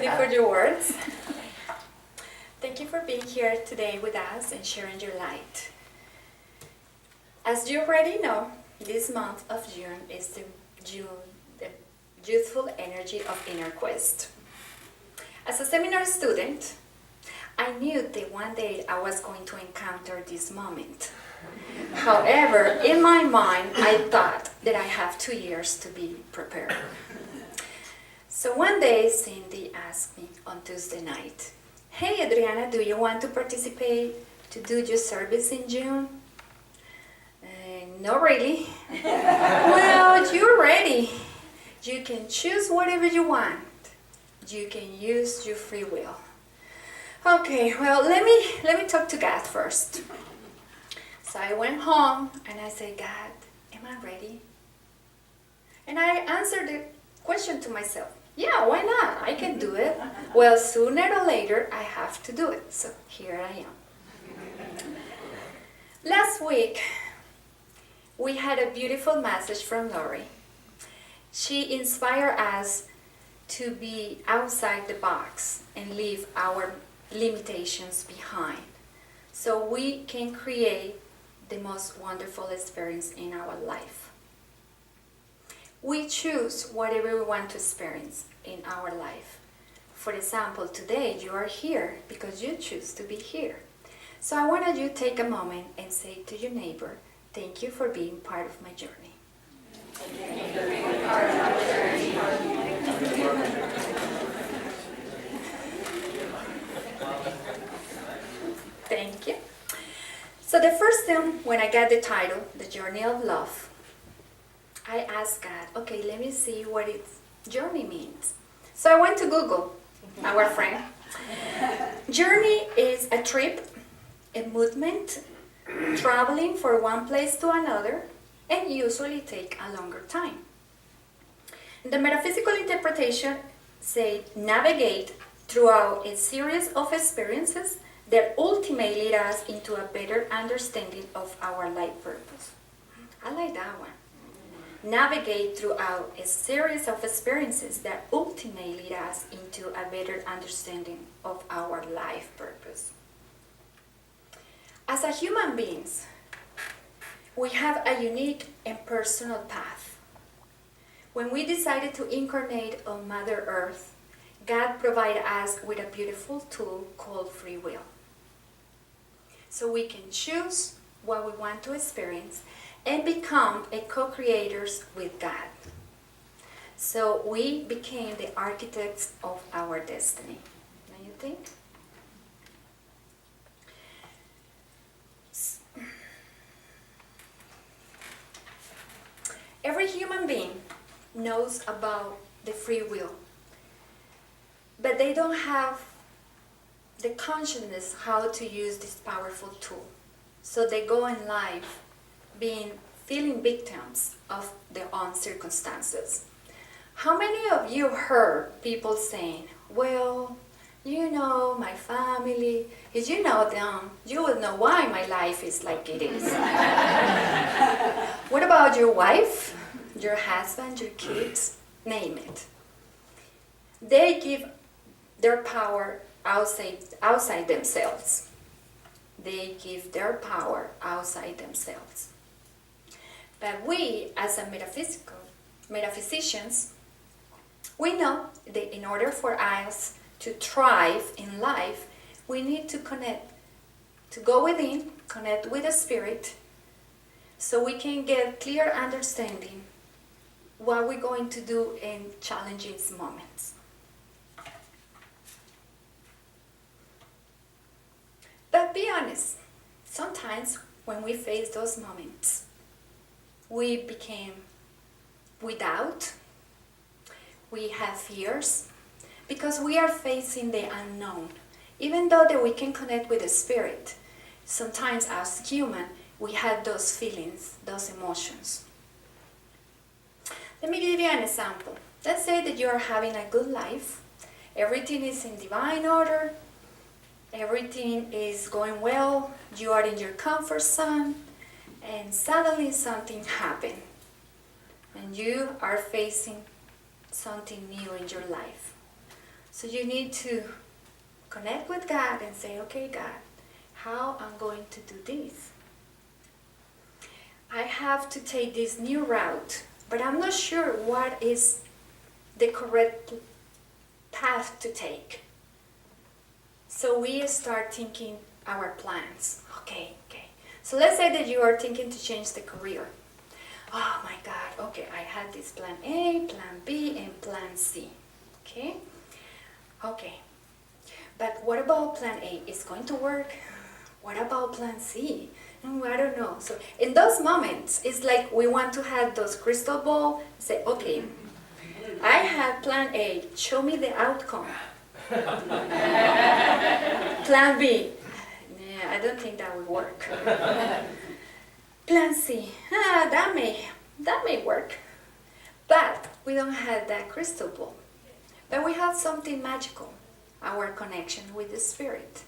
Judy, for your words. Thank you for being here today with us and sharing your light. As you already know, this month of June is the youthful energy of inner quest. As a seminar student, I knew that one day I was going to encounter this moment. However, in my mind, I thought that I have 2 years to be prepared. So one day, Cindy asked me on Tuesday night, "Hey Adriana, do you want to participate to do your service in June?" Not really. Well, you're ready. You can choose whatever you want. You can use your free will. Okay, well, let me talk to God first. So I went home and I said, "God, am I ready?" And I answered the question to myself. Yeah, why not? I can do it. Well, sooner or later, I have to do it. So here I am. Last week, we had a beautiful message from Lori. She inspired us to be outside the box and leave our limitations behind so we can create the most wonderful experience in our life. We choose whatever we want to experience in our life. For example, today you are here because you choose to be here. So I wanted you to take a moment and say to your neighbor, "Thank you for being part of my journey." Thank you for being part of my journey. Thank you. So the first thing, when I got the title, The Journey of Love, I asked God, okay, let me see what its journey means. So I went to Google, our friend. Journey is a trip, a movement, traveling from one place to another, and usually take a longer time. The metaphysical interpretation says navigate throughout a series of experiences that ultimately lead us into a better understanding of our life purpose. I like that one. Navigate throughout a series of experiences that ultimately lead us into a better understanding of our life purpose. As a human beings, we have a unique and personal path. When we decided to incarnate on Mother Earth, God provided us with a beautiful tool called free will. So we can choose what we want to experience and become a co-creators with God. So we became the architects of our destiny. Don't you think? Every human being knows about the free will, but they don't have the consciousness how to use this powerful tool. So they go in life feeling victims of their own circumstances. How many of you heard people saying, "Well, you know, my family, if you know them, you will know why my life is like it is." What about your wife, your husband, your kids? Name it. They give their power outside themselves. They give their power outside themselves. But we, as a metaphysicians, we know that in order for us to thrive in life, we need to connect, to go within, connect with the Spirit, so we can get clear understanding what we're going to do in challenging moments. But be honest, sometimes when we face those moments, we became without, we have fears, because we are facing the unknown. Even though that we can connect with the Spirit, sometimes as human, we have those feelings, those emotions. Let me give you an example. Let's say that you are having a good life, everything is in divine order, everything is going well, you are in your comfort zone, and suddenly something happened, and you are facing something new in your life. So you need to connect with God and say, okay, God, how I'm going to do this? I have to take this new route, but I'm not sure what is the correct path to take. So we start thinking our plans. Okay. So let's say that you are thinking to change the career. Oh my God, okay, I had this plan A, plan B, and plan C. Okay? But what about plan A? Is going to work? What about plan C? I don't know. So in those moments, it's like we want to have those crystal ball, say, okay, I have plan A, show me the outcome. Plan B, yeah, I don't think that would work. Plan C, that may work. But we don't have that crystal ball. But we have something magical, our connection with the Spirit.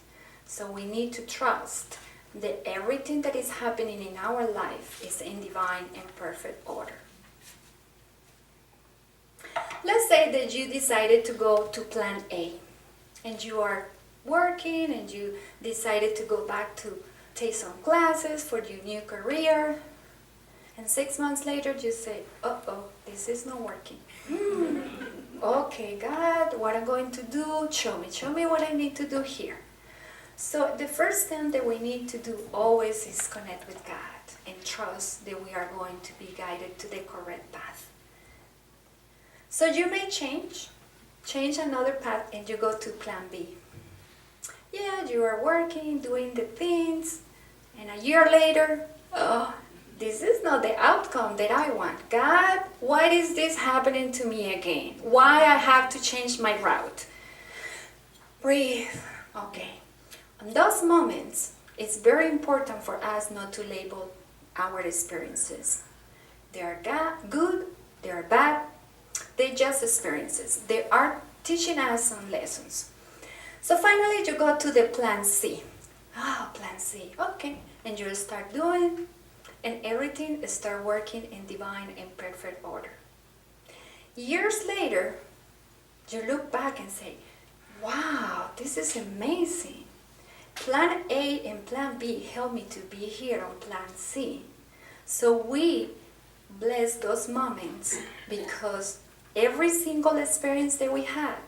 So we need to trust that everything that is happening in our life is in divine and perfect order. Let's say that you decided to go to plan A, and you are working and you decided to go back to take some classes for your new career, and 6 months later you say, this is not working. Okay, God, what I'm going to do? Show me what I need to do here. So the first thing that we need to do always is connect with God and trust that we are going to be guided to the correct path. So you may change another path, and you go to plan B. Yeah, you are working, doing the things, and a year later, this is not the outcome that I want. God, why is this happening to me again? Why I have to change my route? Breathe. Okay. In those moments, it's very important for us not to label our experiences. They are good, they are bad, they're just experiences. They are teaching us some lessons. So finally you go to the plan C. Plan C, okay. And you start doing, and everything start working in divine and perfect order. Years later, you look back and say, wow, this is amazing. Plan A and plan B helped me to be here on plan C. So we bless those moments because every single experience that we had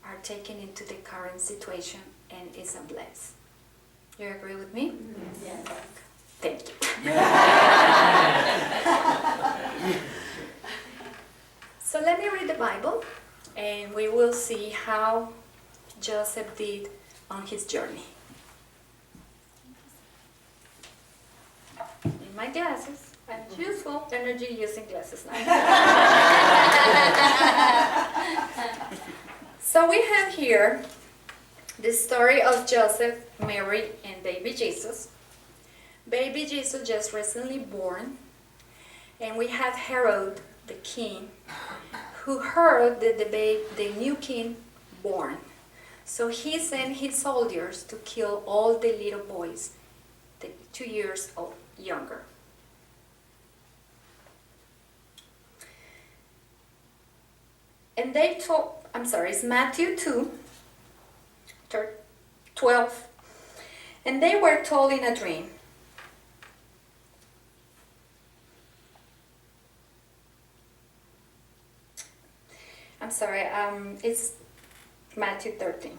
are taken into the current situation and is a bless. You agree with me? Yes. Thank you. So let me read the Bible, and we will see how Joseph did on his journey. In my glasses, I use full energy using glasses now. So we have here the story of Joseph, Mary, and baby Jesus. Baby Jesus just recently born, and we have Herod, the king, who heard that the new king born. So he sent his soldiers to kill all the little boys, 2 years or younger. And they told, it's Matthew 2, 12. And they were told in a dream. It's Matthew 13.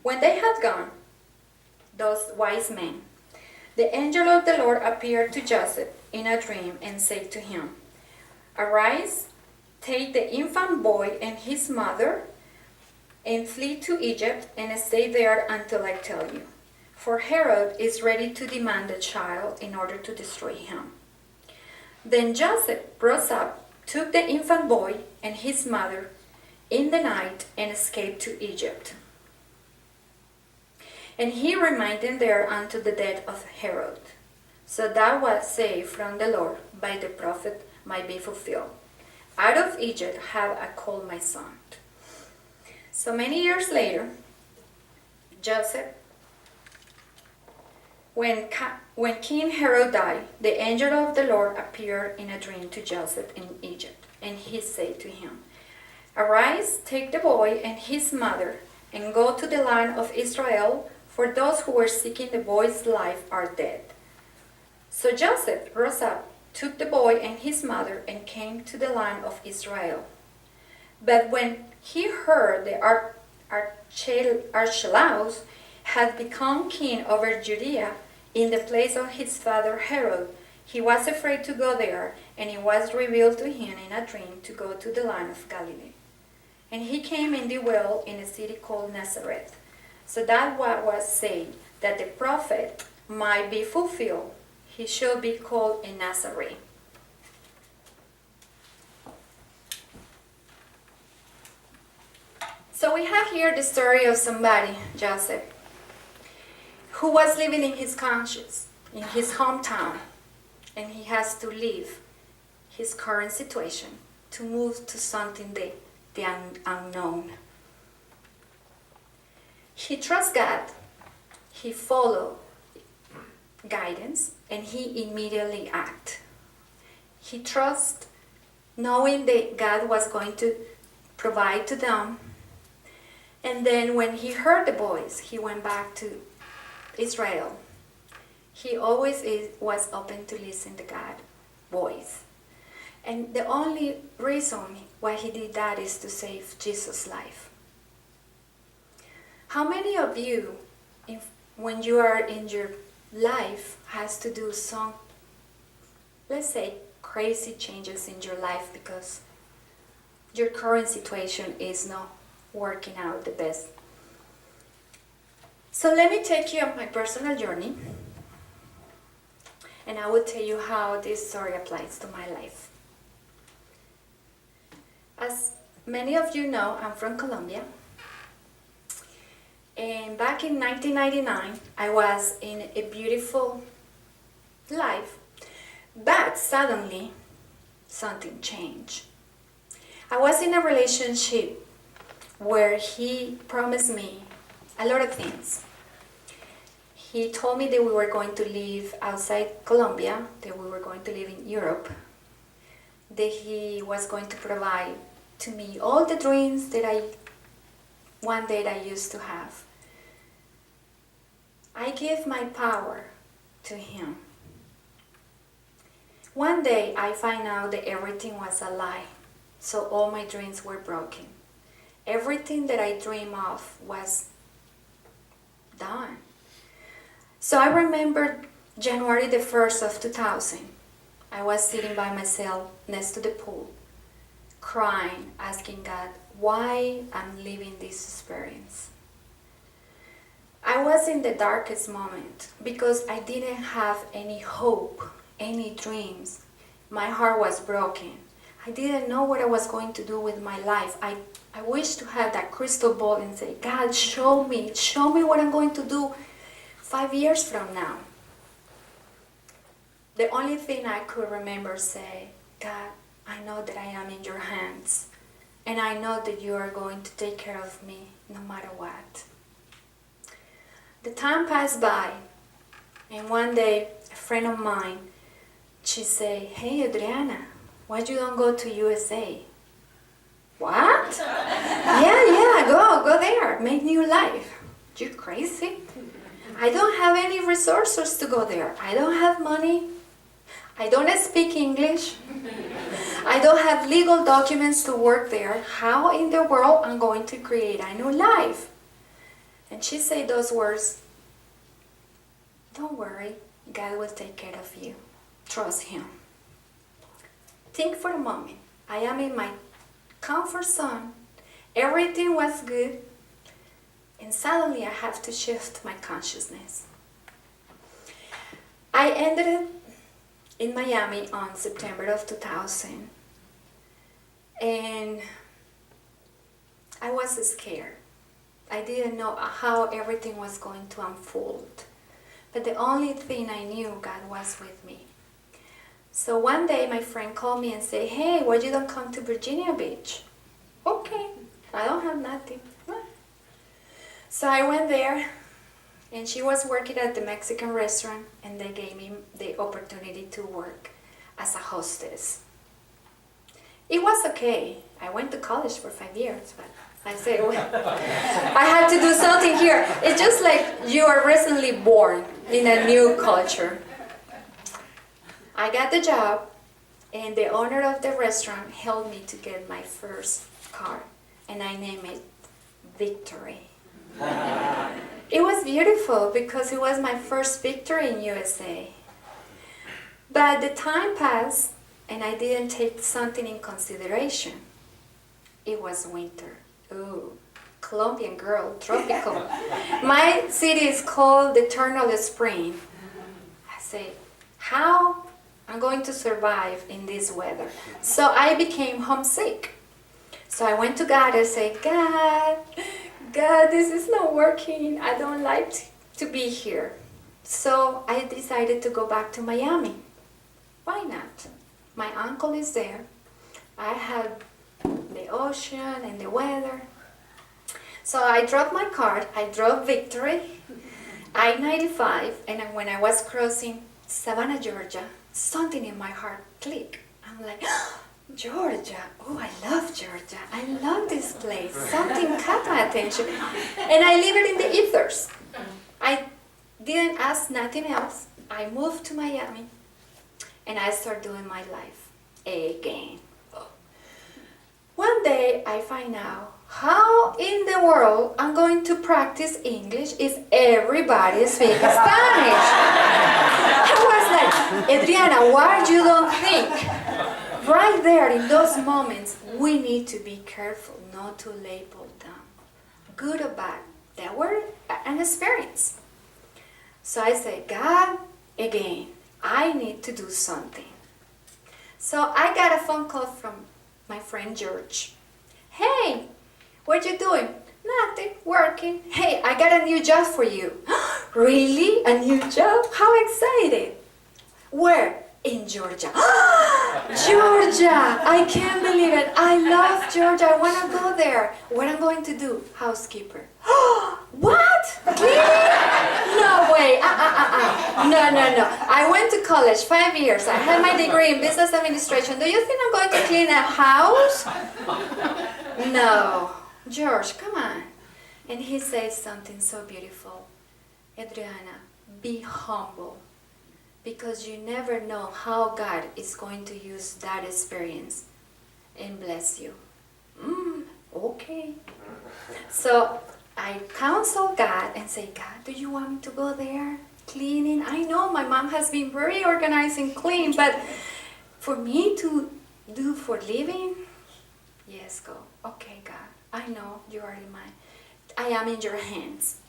When they had gone, those wise men, the angel of the Lord appeared to Joseph in a dream and said to him, "Arise, take the infant boy and his mother, and flee to Egypt and stay there until I tell you. For Herod is ready to demand the child in order to destroy him." Then Joseph rose up, took the infant boy and his mother in the night, and escaped to Egypt. And he remained there until the death of Herod. So that was said from the Lord by the prophet might be fulfilled. "Out of Egypt have I called my son." So many years later, Joseph, when King Herod died, the angel of the Lord appeared in a dream to Joseph in Egypt, and he said to him, Arise, take the boy and his mother, and go to the land of Israel, for those who were seeking the boy's life are dead. So Joseph rose up, took the boy and his mother, and came to the land of Israel. But when he heard the Archelaus had become king over Judea in the place of his father Herod, he was afraid to go there, and it was revealed to him in a dream to go to the land of Galilee. And he came and dwelt in a city called Nazareth, so that what was said, that the prophet might be fulfilled, he should be called a Nazarene. So we have here the story of somebody, Joseph, who was living in his conscience, in his hometown, and he has to leave his current situation to move to something the unknown. He trusts God, he followed guidance, and he immediately acted. He trusts knowing that God was going to provide to them. And then when he heard the voice, he went back to Israel. He always was open to listen to God's voice. And the only reason why he did that is to save Jesus' life. How many of you, when you are in your life, has to do some, let's say, crazy changes in your life because your current situation is not working out the best? So let me take you on my personal journey, and I will tell you how this story applies to my life. As many of you know, I'm from Colombia. And back in 1999, I was in a beautiful life. But suddenly, something changed. I was in a relationship where he promised me a lot of things. He told me that we were going to live outside Colombia, that we were going to live in Europe, that he was going to provide to me all the dreams that I used to have. I gave my power to him. One day I find out that everything was a lie, so all my dreams were broken. Everything that I dreamed of was done. So I remember January the 1st of 2000. I was sitting by myself next to the pool, crying, asking God, why I'm living this experience. I was in the darkest moment because I didn't have any hope, any dreams. My heart was broken. I didn't know what I was going to do with my life. I wished to have that crystal ball and say, God, show me what I'm going to do 5 years from now. The only thing I could remember say, God, I know that I am in your hands, and I know that you are going to take care of me no matter what. The time passed by, and one day a friend of mine, she said, hey Adriana, why you don't go to USA? What? yeah, go there, make new life. You crazy? I don't have any resources to go there. I don't have money. I don't speak English. I don't have legal documents to work there. How in the world I'm going to create a new life? And she said those words, don't worry, God will take care of you. Trust Him. Think for a moment. I am in my comfort zone. Everything was good. And suddenly I have to shift my consciousness. I ended in Miami on September of 2000. And I was scared. I didn't know how everything was going to unfold. But the only thing I knew, God was with me. So one day my friend called me and said, hey, why you don't come to Virginia Beach? Okay, I don't have nothing. So I went there, and she was working at the Mexican restaurant, and they gave me the opportunity to work as a hostess. It was okay. I went to college for 5 years, but I say, well, I had to do something here. It's just like you are recently born in a new culture. I got the job, and the owner of the restaurant helped me to get my first card, and I named it Victory. It was beautiful because it was my first victory in USA. But the time passed, and I didn't take something in consideration. It was winter. Ooh, Colombian girl, tropical. My city is called the Eternal Spring. I say, how I'm going to survive in this weather? So I became homesick. So I went to God and said, God, this is not working. I don't like to be here. So I decided to go back to Miami. Why not? My uncle is there. I have the ocean and the weather. So I dropped my card. I drove Victory, I-95, and when I was crossing Savannah, Georgia, something in my heart clicked. I'm like, oh, Georgia. Oh, I love Georgia. I love this place. Something caught my attention. And I leave it in the ethers. I didn't ask nothing else. I moved to Miami, and I started doing my life again. One day I find out how in the world I'm going to practice English if everybody speaks Spanish. I was like, Adriana, why you don't think? Right there in those moments, we need to be careful not to label them, good or bad. They were an experience. So I say, God, again, I need to do something. So I got a phone call from my friend George. Hey, what you doing? Nothing, working. Hey, I got a new job for you. Really? A new job? How excited. Where? In Georgia. Georgia! I can't believe it. I love Georgia. I want to go there. What I'm going to do? Housekeeper. What? Really? No way. No. I went to college 5 years. I had my degree in business administration. Do you think I'm going to clean a house? No. George, come on. And he says something so beautiful. Adriana, be humble. Because you never know how God is going to use that experience and bless you. Okay. So I counsel God and say, God, do you want me to go there? Cleaning? I know my mom has been very organized and clean, but for me to do for living? Yes, go. Okay, God, I know you are in I am in your hands.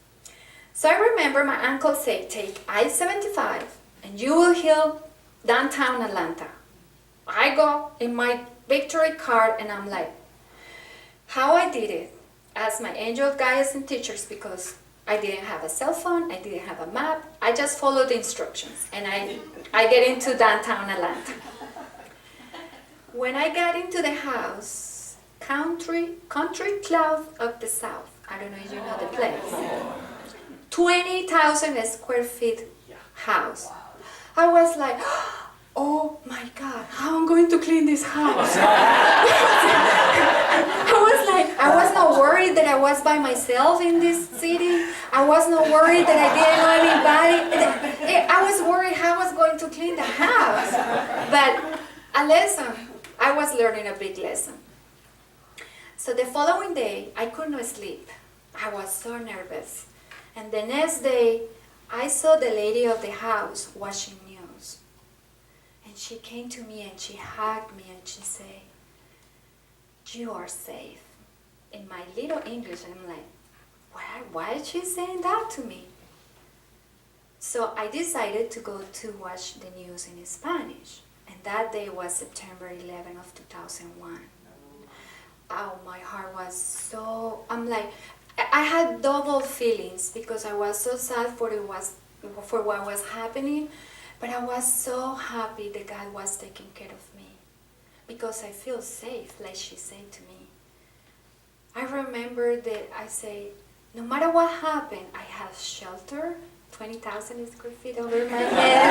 So I remember my uncle said, take I-75 and you will heal downtown Atlanta. I go in my Victory card and I'm like, how I did it? Ask my angel of guides and teachers because I didn't have a cell phone, I didn't have a map. I just followed the instructions and I get into downtown Atlanta. When I got into the house, country club of the south, I don't know if you know the place, 20,000 square feet house. I was like, oh my God, how am I going to clean this house? I was not worried that I was by myself in this city. I was not worried that I didn't know anybody. I was worried how I was going to clean the house. But a lesson, I was learning a big lesson. So the following day, I could not sleep. I was so nervous. And the next day, I saw the lady of the house watching news. And she came to me and she hugged me and she said, you are safe. In my little English, I'm like, why is she saying that to me? So I decided to go to watch the news in Spanish. And that day was September 11 of 2001. Oh, my heart was so, I'm like, I had double feelings because I was so sad for what was happening, but I was so happy that God was taking care of me because I feel safe, like she said to me. I remember that I say, no matter what happened, I have shelter, 20,000 square feet over my head.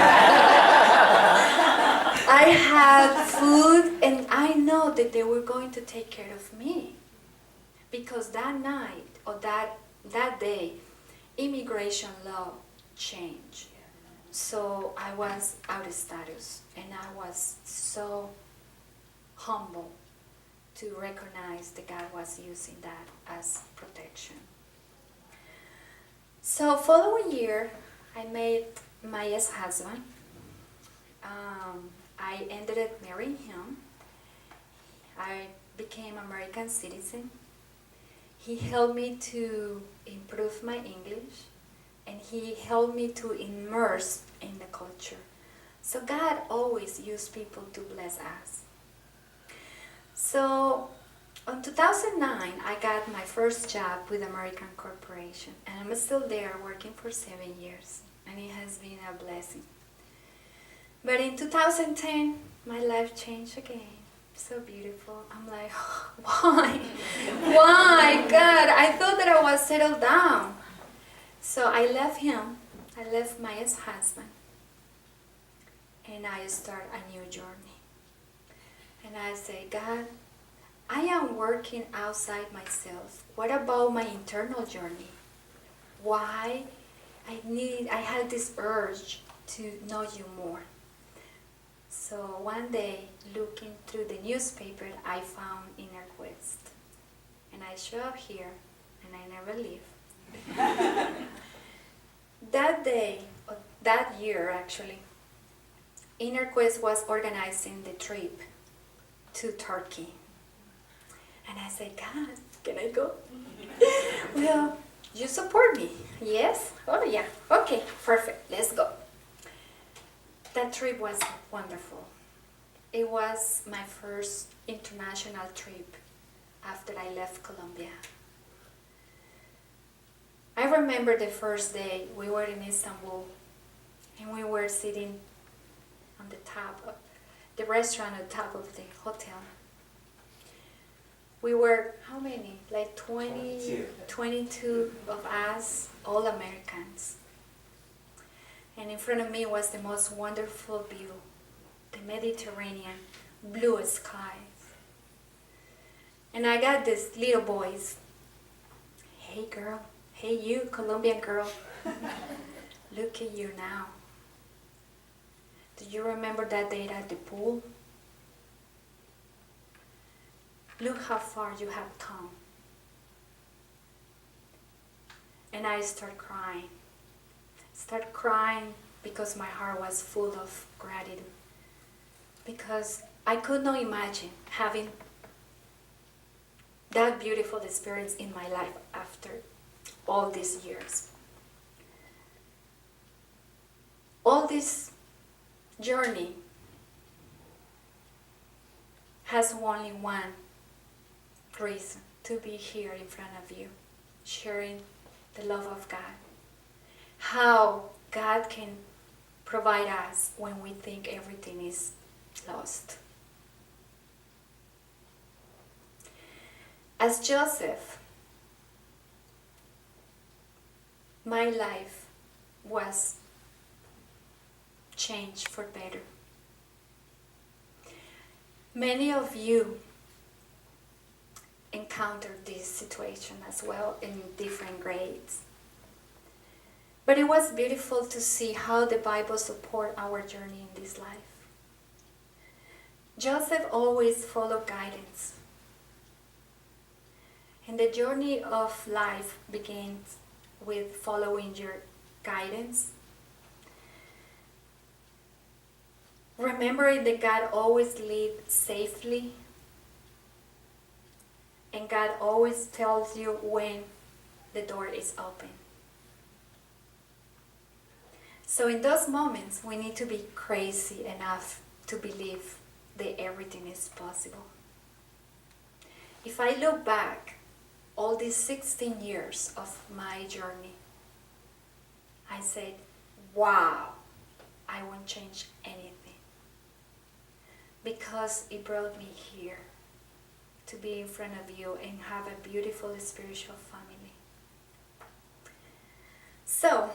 I had food, and I know that they were going to take care of me. Because that night, or that day, immigration law changed. So I was out of status, and I was so humble to recognize that God was using that as protection. So following year, I met my ex-husband. I ended up marrying him. I became American citizen. He helped me to improve my English, and he helped me to immerse in the culture. So God always used people to bless us. So in 2009, I got my first job with American Corporation, and I'm still there working for 7 years, and it has been a blessing. But in 2010, my life changed again. So beautiful. I'm like, why? Why, God? I thought that I was settled down. So I left him. I left my ex-husband. And I start a new journey. And I say, God, I am working outside myself. What about my internal journey? Why? I had this urge to know you more. So one day, looking through the newspaper, I found Inner Quest. And I show up here, and I never leave. That day, or that year actually, Inner Quest was organizing the trip to Turkey. And I said, God, can I go? Well, you support me. Yes? Oh yeah. Okay, perfect. Let's go. That trip was wonderful. It was my first international trip after I left Colombia. I remember the first day we were in Istanbul, and we were sitting on the top of the restaurant on top of the hotel. We were, how many? Like 22 of us, all Americans. And in front of me was the most wonderful view, the Mediterranean, blue skies. And I got this little voice, hey girl, hey you, Colombian girl, look at you now. Do you remember that day at the pool? Look how far you have come. And I start crying. Start crying because my heart was full of gratitude. Because I could not imagine having that beautiful experience in my life after all these years. All this journey has only one reason: to be here in front of you, sharing the love of God. How God can provide us when we think everything is lost. As Joseph, my life was changed for better. Many of you encountered this situation as well in different grades. But it was beautiful to see how the Bible supports our journey in this life. Joseph always followed guidance. And the journey of life begins with following your guidance. Remembering that God always leads safely. And God always tells you when the door is open. So in those moments, we need to be crazy enough to believe that everything is possible. If I look back, all these 16 years of my journey, I said, wow, I won't change anything. Because it brought me here to be in front of you and have a beautiful spiritual family. So,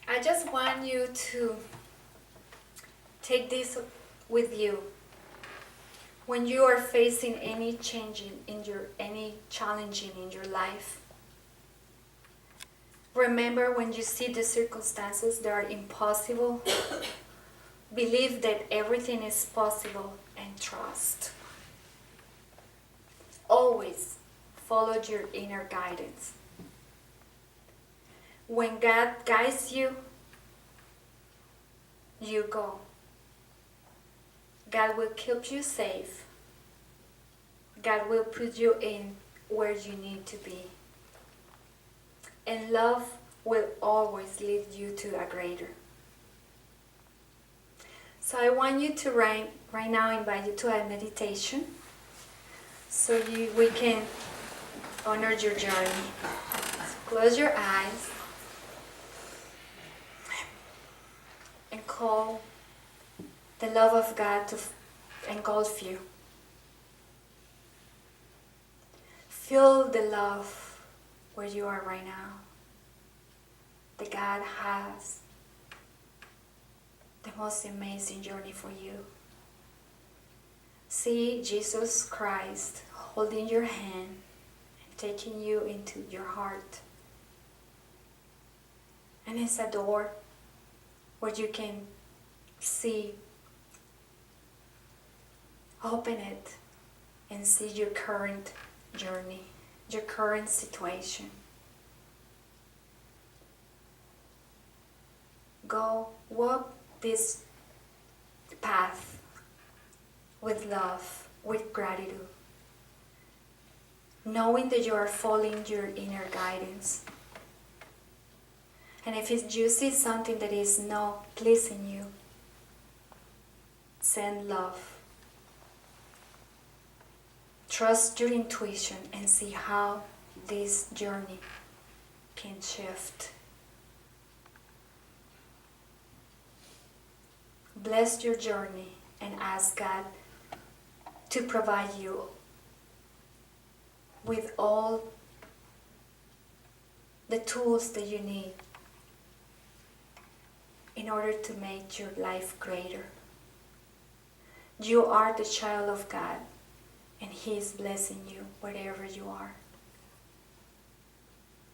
I just want you to Take this with you. When you are facing any change any challenging in your life, remember when you see the circumstances that are impossible, believe that everything is possible and trust. Always follow your inner guidance. When God guides you, you go. God will keep you safe. God will put you in where you need to be. And love will always lead you to a greater. So I want you to right now invite you to a meditation so we can honor your journey. So close your eyes and call the love of God to engulf you. Feel the love where you are right now. That God has the most amazing journey for you. See Jesus Christ holding your hand and taking you into your heart. And it's a door where you can see, open it, and see your current journey, your current situation. Go walk this path with love, with gratitude, knowing that you are following your inner guidance. And if you see something that is not pleasing you, send love. Trust your intuition and see how this journey can shift. Bless your journey and ask God to provide you with all the tools that you need in order to make your life greater. You are the child of God, and He is blessing you wherever you are.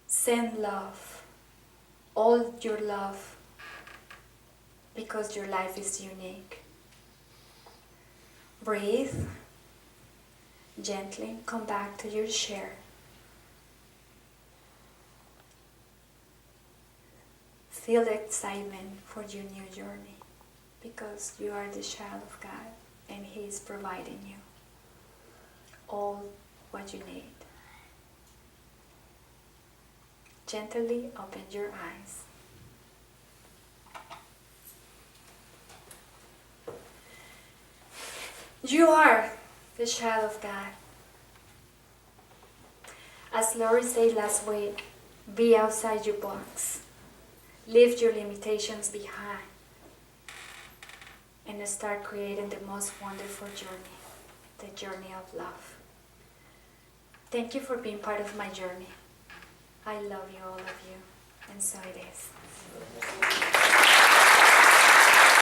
Send love, all your love, because your life is unique. Breathe gently, come back to your chair. Feel the excitement for your new journey, because you are the child of God and He is providing you all what you need. Gently open your eyes. You are the child of God. As Lori said last week, be outside your box. Leave your limitations behind and start creating the most wonderful journey, the journey of love. Thank you for being part of my journey. I love you, all of you, and so it is.